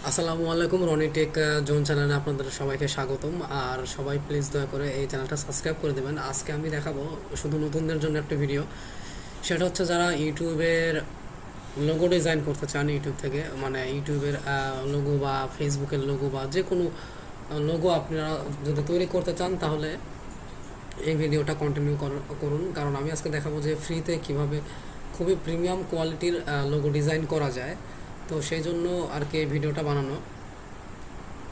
আসসালামু আলাইকুম। Roni take zone চ্যানেলে আপনাদের সবাইকে স্বাগতম। আর সবাই প্লিজ দয়া করে এই চ্যানেলটা সাবস্ক্রাইব করে দেবেন। আজকে আমি দেখাবো শুধু নতুনদের জন্য একটা ভিডিও। সেটা হচ্ছে যারা ইউটিউবের লোগো ডিজাইন করতে চান ইউটিউব থেকে, মানে ইউটিউবের লোগো বা ফেসবুকের লোগো বা যে কোনো লোগো আপনারা যদি তৈরি করতে চান, তাহলে এই ভিডিওটা কন্টিনিউ করুন। কারণ আমি আজকে দেখাবো যে ফ্রিতে কিভাবে খুবই প্রিমিয়াম কোয়ালিটির লোগো ডিজাইন করা যায়। তো সেই জন্য আর কি এই ভিডিওটা বানানো।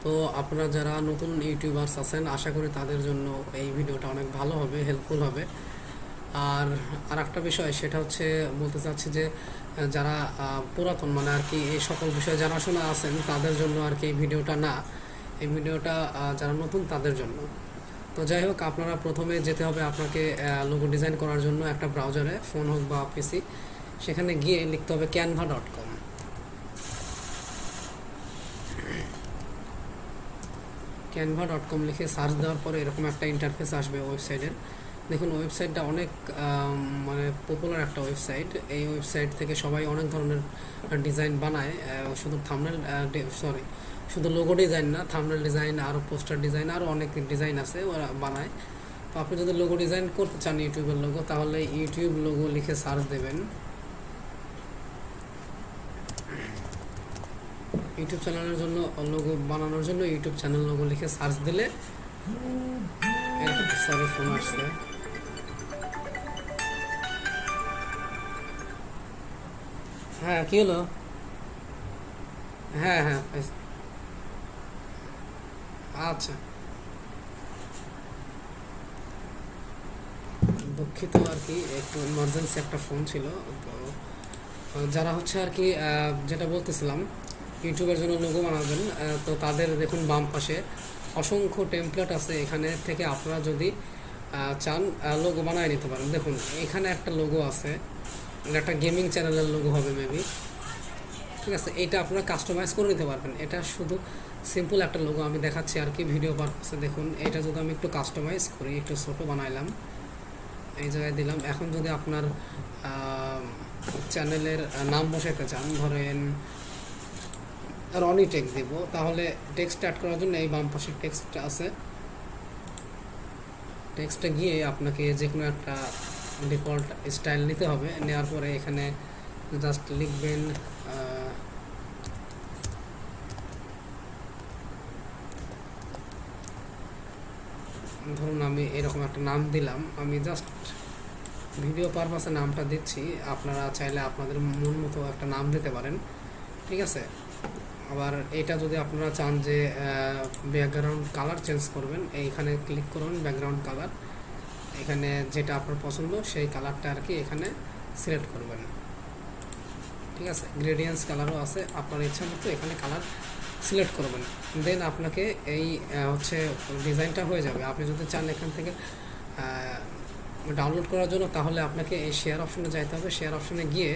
তো আপনারা যারা নতুন ইউটিউবার্স আছেন, আশা করি তাদের জন্য এই ভিডিওটা অনেক ভালো হবে, হেল্পফুল হবে। আর একটা বিষয় সেটা হচ্ছে বলতে চাচ্ছি যে যারা পুরাতন, মানে আর কি এই সকল বিষয়ে জানাশোনা আছেন, তাদের জন্য আর কি এই ভিডিওটা না। এই ভিডিওটা যারা নতুন তাদের জন্য। তো যাই হোক, আপনারা প্রথমে যেতে হবে আপনাকে লোগো ডিজাইন করার জন্য একটা ব্রাউজারে, ফোন হোক বা পিসি, সেখানে গিয়ে লিখতে হবে canva.com। canva.com লিখে সার্চ দেওয়ার পরে এরকম একটা ইন্টারফেস আসবে ওয়েবসাইটের। দেখুন, ওয়েবসাইটটা অনেক মানে পপুলার একটা ওয়েবসাইট। এই ওয়েবসাইট থেকে সবাই অনেক ধরনের ডিজাইন বানায়। শুধু থাম্বনেল শুধু লোগো ডিজাইন না, থাম্বনেল ডিজাইন, আরও পোস্টার ডিজাইন, আরও অনেক ডিজাইন আছে ওরা বানায়। তো আপনি যদি লোগো ডিজাইন করতে চান ইউটিউবের লোগো, তাহলে ইউটিউব লোগো লিখে সার্চ দেবেন। ইউটিউব চ্যানেলের জন্য লোগো বানানোর জন্য ইউটিউব চ্যানেল লোগো লিখে সার্চ দিলে, সরি ফোন আসছে, হ্যাঁ কি হলো, হ্যাঁ হ্যাঁ আচ্ছা, দুঃখিত আর কি, একটু ইমার্জেন্সি একটা ফোন ছিল। তো যারা হচ্ছে আর কি যেটা বলতেছিলাম, ইউটিউবের জন্য লোগো বানাবেন, তো তাদের দেখুন বাম পাশে অসংখ্য টেমপ্লেট আছে। এখানে থেকে আপনারা যদি চান লোগো বানায় নিতে পারেন। দেখুন, এখানে একটা লোগো আছে, একটা গেমিং চ্যানেলের লোগো হবে মেবি, ঠিক আছে। এটা আপনারা কাস্টমাইজ করে নিতে পারবেন। এটা শুধু সিম্পল একটা লোগো আমি দেখাচ্ছি আর কি ভিডিও পারপাসে। দেখুন, এটা যদি আমি একটু কাস্টমাইজ করি, একটু ছোটো বানাইলাম, এই জায়গায় দিলাম। এখন যদি আপনার চ্যানেলের নাম বসাইতে চান, ধরেন রনি টেক দেব, তাহলে টেক্সট অ্যাড করার জন্য এই বাম পাশে টেক্সট আছে। টেক্সটে গিয়ে আপনাকে যে কোনো একটা ডিফল্ট স্টাইল নিতে হবে। নেওয়ার পরে এখানে জাস্ট লিখবেন ধরুন আমি এরকম একটা নাম দিলাম। আমি জাস্ট ভিডিও পারপাসে নামটা দিচ্ছি, আপনারা চাইলে আপনাদের মন মতো একটা নাম দিতে পারেন, ঠিক আছে। আবার এটা যদি আপনারা চান যে ব্যাকগ্রাউন্ড কালার চেঞ্জ করবেন, এইখানে ক্লিক করুন ব্যাকগ্রাউন্ড কালার। এখানে যেটা আপনার পছন্দ সেই কালারটা আর কি এখানে সিলেক্ট করবেন, ঠিক আছে। গ্রেডিয়েন্টস কালারও আছে, আপনার ইচ্ছা মতো এখানে কালার সিলেক্ট করবেন। দেন আপনাকে এই হচ্ছে ডিজাইনটা হয়ে যাবে। আপনি যদি চান এখান থেকে ডাউনলোড করার জন্য, তাহলে আপনাকে এই শেয়ার অপশনে যাইতে হবে। শেয়ার অপশনে গিয়ে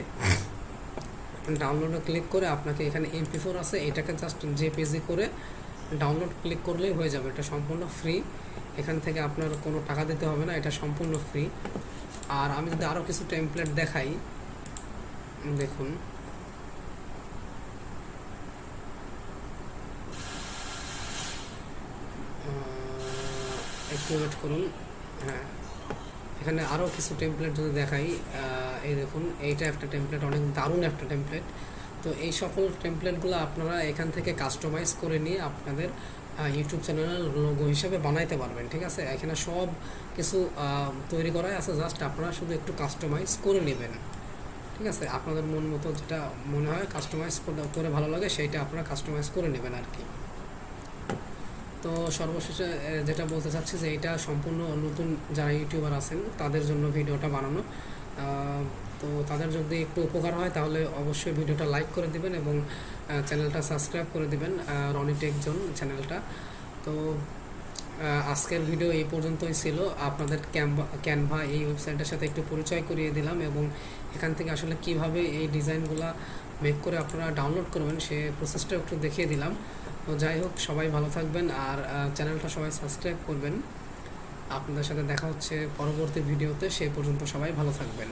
ডাউনলোডে ক্লিক করে আপনাকে এখানে MP4 আছে, এটাকে জাস্ট জেপিজি করে ডাউনলোড ক্লিক করলেই হয়ে যাবে। এটা সম্পূর্ণ ফ্রি, এখান থেকে আপনার কোনো টাকা দিতে হবে না, এটা সম্পূর্ণ ফ্রি। আর আমি যদি আরও কিছু টেমপ্লেট দেখাই, দেখুন একটু ওয়েট করুন, হ্যাঁ এখানে আরও কিছু টেমপ্লেট যদি দেখাই, এই দেখুন এইটা একটা টেমপ্লেট, অনেক দারুণ একটা টেমপ্লেট। তো এই সকল টেমপ্লেটগুলো আপনারা এখান থেকে কাস্টমাইজ করে নিয়ে আপনাদের ইউটিউব চ্যানেলের লোগো হিসেবে বানাইতে পারবেন, ঠিক আছে। এখানে সব কিছু তৈরি করাই আছে, জাস্ট আপনারা শুধু একটু কাস্টমাইজ করে নেবেন, ঠিক আছে। আপনাদের মন মতো যেটা মনে হয় কাস্টমাইজ করে ভালো লাগে, সেইটা আপনারা কাস্টমাইজ করে নেবেন আর কি। তো সর্বশেষে যেটা বলতে চাচ্ছি যে এটা সম্পূর্ণ নতুন যারা ইউটিউবার আছেন তাদের জন্য ভিডিওটা বানানো। তো তাদের যদি একটু উপকার হয় তাহলে অবশ্যই ভিডিওটা লাইক করে দিবেন এবং চ্যানেলটা সাবস্ক্রাইব করে দিবেন, রনি টেক জোন চ্যানেলটা। তো আজকের ভিডিও এই পর্যন্তই ছিল। আপনাদের ক্যানভা এই ওয়েবসাইটের সাথে একটু পরিচয় করিয়ে দিলাম এবং এখান থেকে আসলে কিভাবে এই ডিজাইনগুলো মেক করে আপনারা ডাউনলোড করবেন সে প্রসেসটা একটু দেখিয়ে দিলাম। তো যাই হোক, সবাই ভালো থাকবেন আর চ্যানেলটা সবাই সাবস্ক্রাইব করবেন। আপনাদের সাথে দেখা হচ্ছে পরবর্তী ভিডিওতে, সেই পর্যন্ত সবাই ভালো থাকবেন।